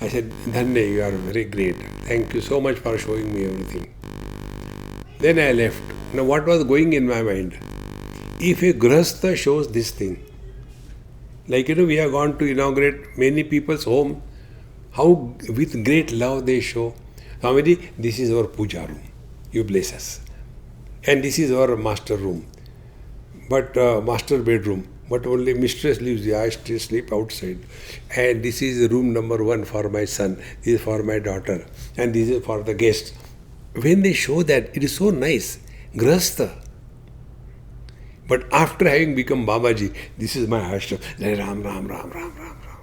I said, Dhanya, you are very great. Thank you so much for showing me everything. Then I left. Now what was going in my mind? If a grahastha shows this thing, like we have gone to inaugurate many people's home, how with great love they show, Swamiji, this is our puja room. You bless us. And this is our master room. But master bedroom. But only mistress lives here. I still sleep outside. And this is room number 1 for my son. This is for my daughter. And this is for the guests. When they show that, it is so nice. Grahastha. But after having become Babaji, this is my ashram. Ram, Ram, Ram, Ram, Ram, Ram.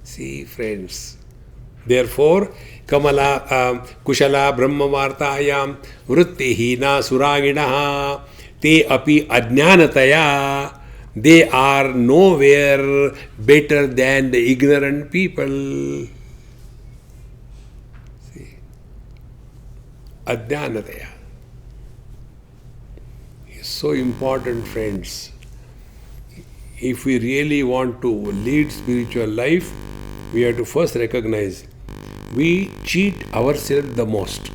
See, friends. Therefore, Kamala, Kushala, Brahma Vartayam, Vrittihina, Suraginaha, Te api Ajnanataya, they are nowhere better than the ignorant people. See, Ajnanataya. It's so important, friends. If we really want to lead spiritual life, we have to first recognize we cheat ourselves the most.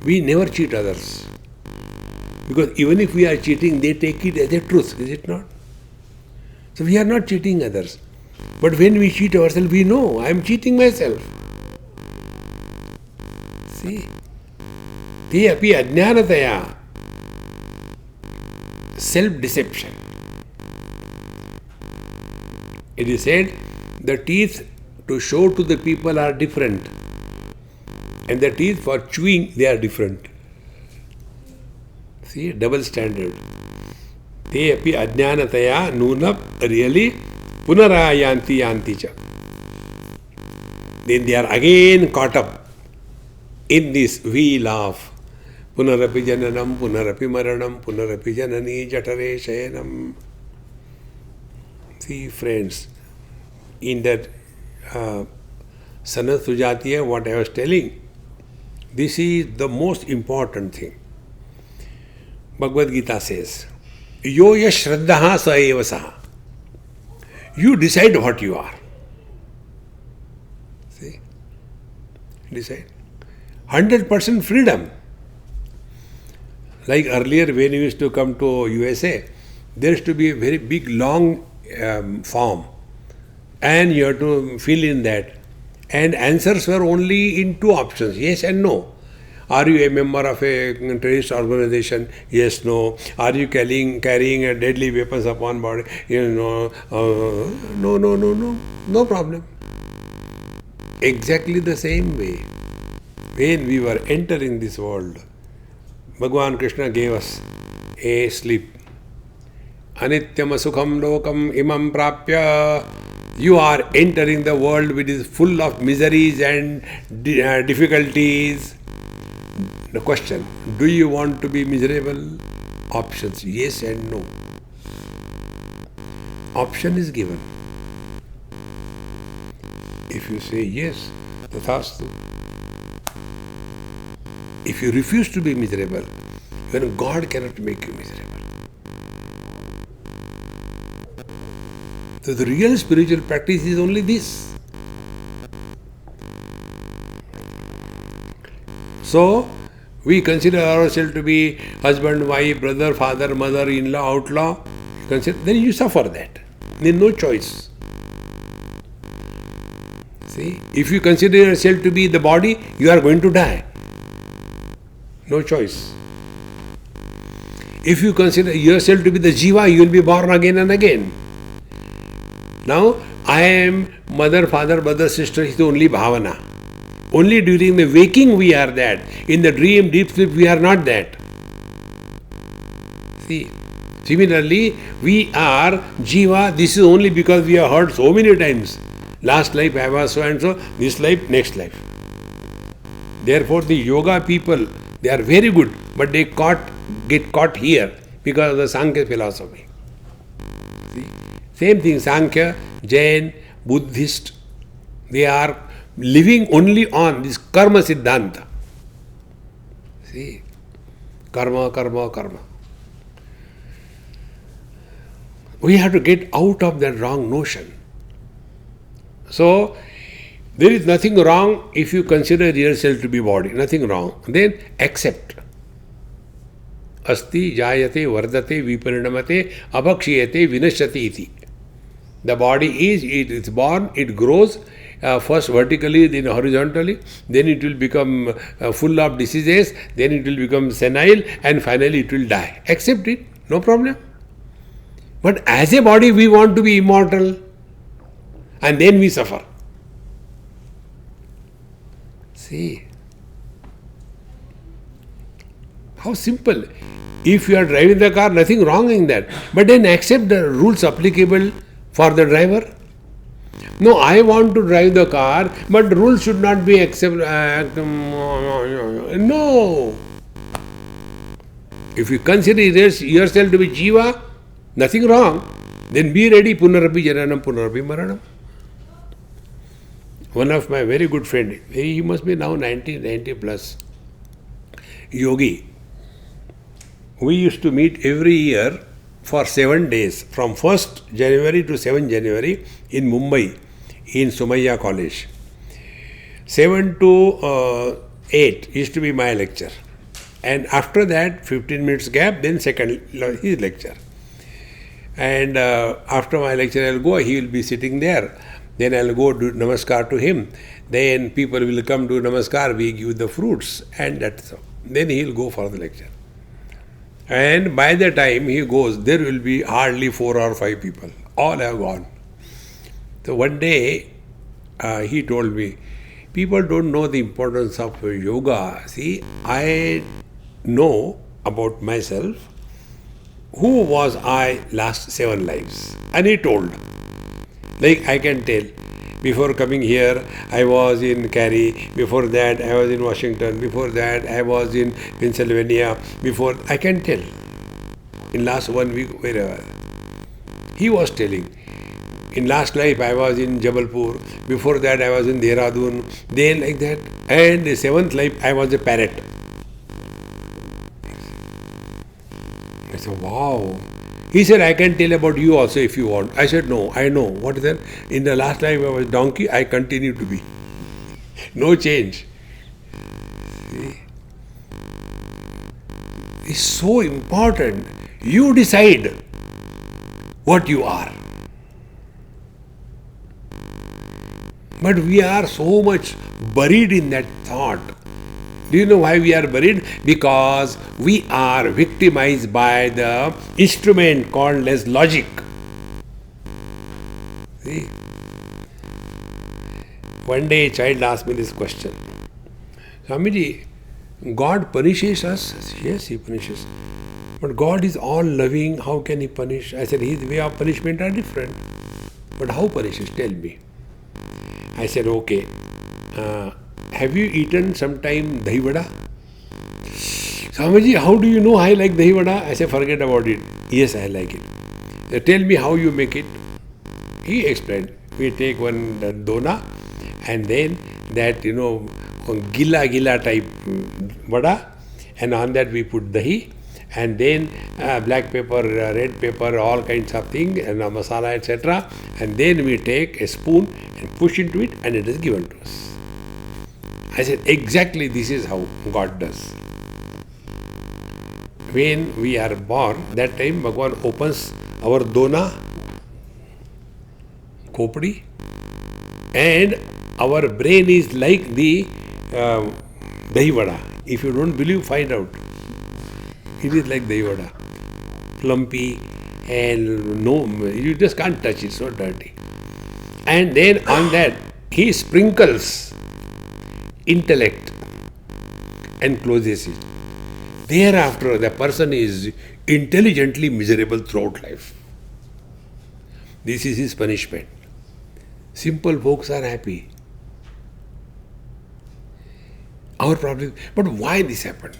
We never cheat others. Because even if we are cheating, they take it as a truth, is it not? So we are not cheating others. But when we cheat ourselves, we know, I am cheating myself. See? Te api ajnanataya. Self-deception. It is said, the teeth to show to the people are different. And the teeth for chewing, they are different. See, double standard. Te api ajnanataya nunap really punarayanti yanti cha. Then they are again caught up in this wheel of punarapi jananam, punarapi maranam, punarapi janani jatare shayanam. See, friends, in that Sanat Sujatiya, what I was telling, this is the most important thing. Bhagavad Gita says, Yo ya shraddhaha sa eva saha. You decide what you are. See? Decide. 100% freedom. Like earlier when we used to come to USA, there used to be a very big long form. And you have to fill in that. And answers were only in 2 options, yes and no. Are you a member of a terrorist organization? Yes, no. Are you carrying a deadly weapons upon body? No, no problem. Exactly the same way. When we were entering this world, Bhagavan Krishna gave us a slip. Anityam sukham lokam imam prapya You are entering the world which is full of miseries and difficulties. The question, do you want to be miserable? Options, yes and no. Option is given. If you say yes, tathastu. If you refuse to be miserable, then God cannot make you miserable. So the real spiritual practice is only this. So, we consider ourselves to be husband, wife, brother, father, mother, in-law, outlaw. Then you suffer that. There is no choice. See, if you consider yourself to be the body, you are going to die. No choice. If you consider yourself to be the jiva, you will be born again and again. Now, I am mother, father, brother, sister is only bhavana. Only during the waking we are that. In the dream, deep sleep, we are not that. See, similarly, we are jiva. This is only because we have heard so many times. Last life I was so and so, this life, next life. Therefore, the yoga people, they are very good, but they get caught here because of the Sankhya philosophy. See? Same thing, Sankhya, Jain, Buddhist, they are living only on this karma siddhanta. See? Karma, karma, karma. We have to get out of that wrong notion. So, there is nothing wrong if you consider yourself to be body. Nothing wrong. Then accept. Asti, jayate, vardate, viparinamate, abhakshiyate, vinashyati iti. The body is, it is born, it grows, first vertically, then horizontally, then it will become full of diseases, then it will become senile, and finally it will die. Accept it, no problem. But as a body, we want to be immortal, and then we suffer. See, how simple. If you are driving the car, nothing wrong in that. But then accept the rules applicable for the driver. No, I want to drive the car, but the rules should not be accepted. No. If you consider yourself to be jiva, nothing wrong. Then be ready, punarapi jananam, punarapi maranam. One of my very good friend, he must be now 90 plus, yogi. We used to meet every year for 7 days, from 1st January to 7th January in Mumbai, in Somaiya College. 7 to 8 used to be my lecture. And after that, 15 minutes gap, then second his lecture. And after my lecture, I'll go, he will be sitting there. Then I'll go do namaskar to him. Then people will come do namaskar, we give the fruits, and that's all. Then he'll go for the lecture. And by the time he goes, there will be hardly 4 or 5 people. All have gone. So one day, he told me, people don't know the importance of yoga. See, I know about myself, who was I last 7 lives. And he told. Like I can tell, before coming here, I was in Cary, before that I was in Washington, before that I was in Pennsylvania, before, I can tell. In last 1 week, wherever. He was telling, in last life I was in Jabalpur, before that I was in Dehradun, then like that. And the 7th life I was a parrot. I said, wow. He said, I can tell about you also if you want. I said, no, I know. What is that? In the last life I was donkey, I continue to be. No change. See? It's so important. You decide what you are. But we are so much buried in that thought. Do you know why we are buried? Because we are victimized by the instrument called as logic. See? One day a child asked me this question. Swamiji, God punishes us? I said, yes, He punishes. But God is all loving, how can He punish? I said, His way of punishment are different. But how punishes? Tell me. I said, okay. Have you eaten sometime dahi vada? Swamiji, how do you know I like dahi vada? I said, forget about it. Yes, I like it. Tell me how you make it. He explained. We take one dona and then that, gilla type vada, and on that we put dahi, and then black pepper, red pepper, all kinds of things, and masala, etc. And then we take a spoon and push into it, and it is given to us. I said, exactly this is how God does. When we are born, that time Bhagavan opens our dona, khopdi, and our brain is like the dahi vada. If you don't believe, find out. It is like dahi vada, plumpy, and no, you just can't touch it, so dirty. And then on that, he sprinkles intellect and closes it. Thereafter, the person is intelligently miserable throughout life. This is his punishment. Simple folks are happy. Our problem, but why this happened?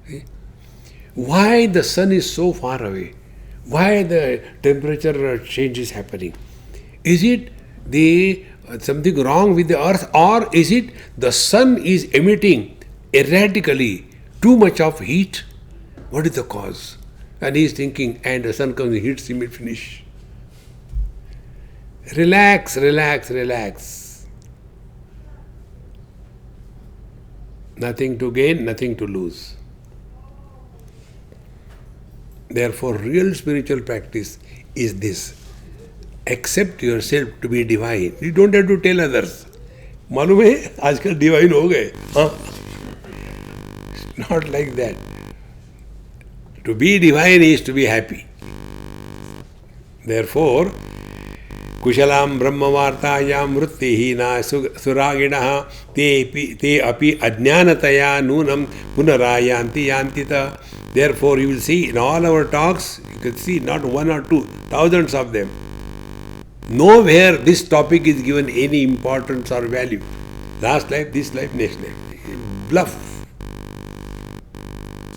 See? Why the sun is so far away? Why the temperature change is happening? Is it something wrong with the earth, or is it the sun is emitting erratically too much of heat? What is the cause? And he is thinking, and the sun comes and hits him, it finish. Relax, relax, relax. Nothing to gain, nothing to lose. Therefore, real spiritual practice is this. Accept yourself to be divine. You don't have to tell others. मालूम है आजकल divine हो गए, हाँ? It's not like that. To be divine is to be happy. Therefore, कुशलां ब्रह्मवार्तायां वृत्तिहीना सुरागिणः ते अपि अज्ञानतया नूनं पुनरायान्ति यान्तित. Therefore, you will see in all our talks, you can see not one or two, thousands of them. Nowhere this topic is given any importance or value. Last life, this life, next life. Bluff.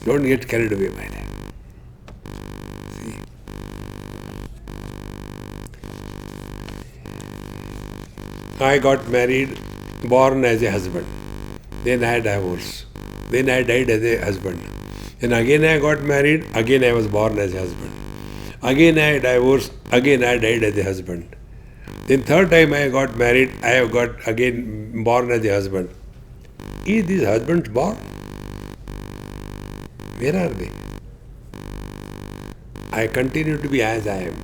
Don't get carried away by that. See? I got married, born as a husband. Then I divorced. Then I died as a husband. Then again I got married, again I was born as a husband. Again I divorced, again I died as a husband. Then third time I got married, I have got again born as a husband. Is these husbands born? Where are they? I continue to be as I am.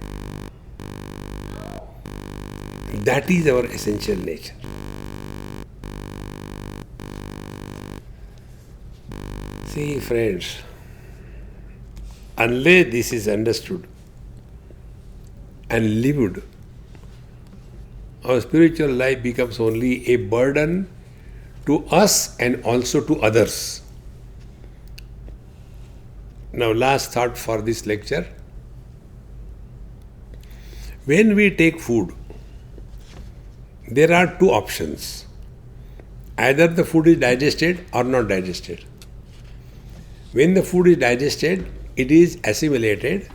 That is our essential nature. See, friends, unless this is understood and lived, our spiritual life becomes only a burden to us and also to others. Now, last thought for this lecture. When we take food, there are two options. Either the food is digested or not digested. When the food is digested, it is assimilated,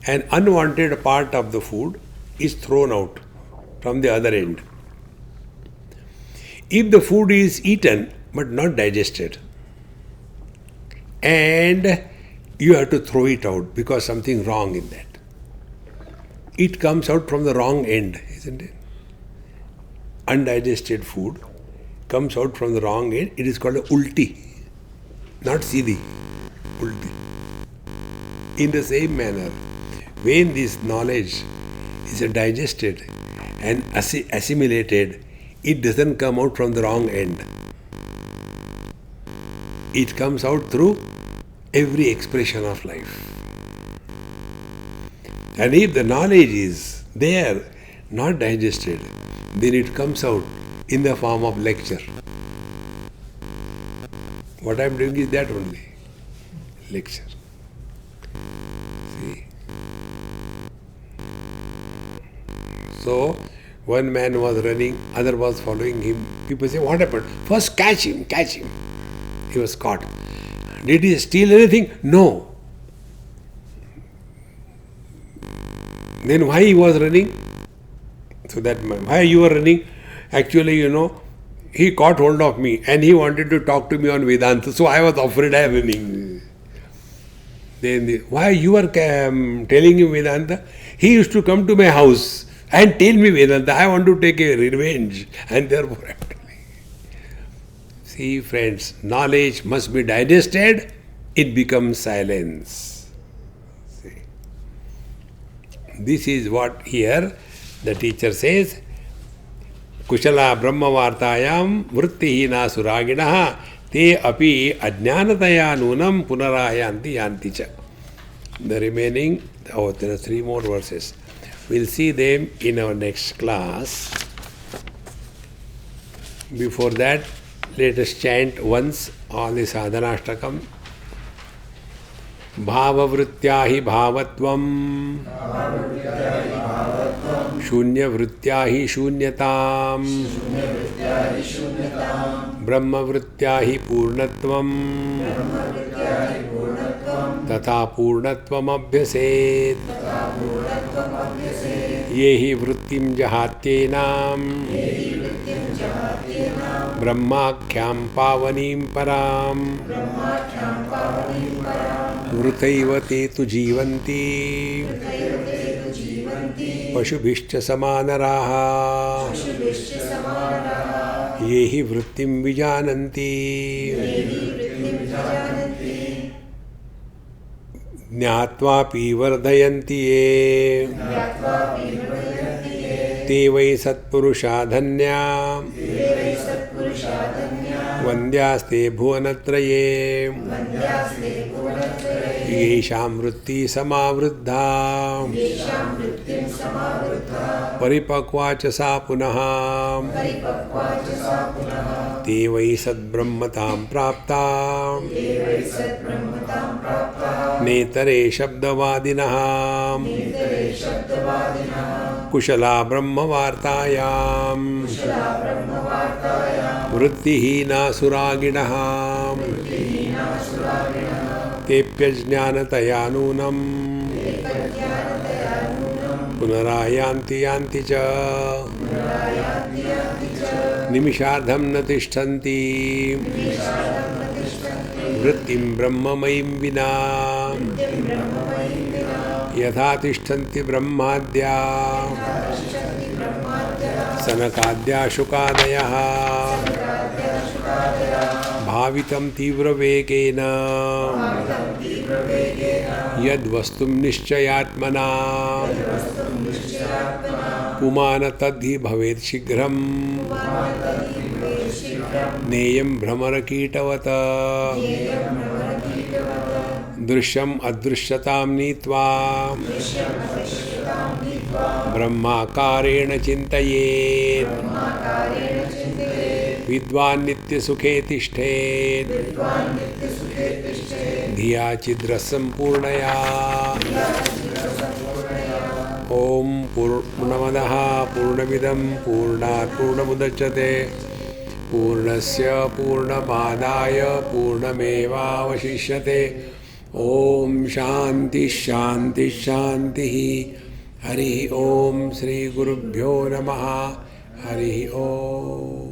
and unwanted part of the food is thrown out from the other end. If the food is eaten but not digested, and you have to throw it out because something wrong in that, it comes out from the wrong end, isn't it? Undigested food comes out from the wrong end. It is called a ulti, not siddhi, ulti. In the same manner, when this knowledge is digested and assimilated, it doesn't come out from the wrong end. It comes out through every expression of life. And if the knowledge is there, not digested, then it comes out in the form of lecture. What I am doing is that only. Lecture. See? So, one man was running, other was following him. People say, what happened? First catch him, catch him. He was caught. Did he steal anything? No. Then why he was running? So that why you were running? Actually, he caught hold of me and he wanted to talk to me on Vedanta. So I was afraid I am running. Then why you are telling him Vedanta? He used to come to my house and tell me Vedanta. I want to take a revenge. And therefore I am telling. See friends, knowledge must be digested. It becomes silence. See. This is what here the teacher says. Kushala brahmavartayam vrittihina suraginaha te api ajnanataya nunam punarayanti yanti cha. The remaining, there are 3 more verses. We'll see them in our next class. Before that, let us chant once all the Sadhanashtakam. Bhavavrittya hi bhavatvam Shunyavrittya hi shunyatam Brahmavrittya hi purnatvam Tatha purnatvam abhyaset Yehi vrittim jahatyenam Brahmakhyam pavanim param Vrutaiva te tu jivanti Pashubhishcha samanaraha Yehi vrittim vijananti Jnatvapi vardhayanti ye Te vai satpurusha dhanya Vandhyaste bhuvanatraye Yesham vritti samavruddha Paripakva cha sa punaha Te vai sadbrahmatam prapta Netare shabdavadinaha Kushala brahmavartayam Vrittihina suraginaha Tepyajnanataya nunam Punarayanti yanti cha Nimishadham natishtanti Vrittim brahmamayim vina Yatha tishtanti brahmadya Sanakadya shukadayaha Bhavitam tivra vekena Yad vastum nishchayatmana Pumana tadhi bhavet shighram Neyam brahmara kitavata Drishyam adrishyatam nitva Brahmakarena chintayet Vidvan nitya sukhe tishthet Dhiya chidrasam purnaya Om Purnamadaha Purnamidam Purnat Purnamudachyate Purnasya Purnamadaya Purnameva Vashishyate Om Shanti Shanti Shanti Hari Om Sri Gurubhyo Namaha Hari Om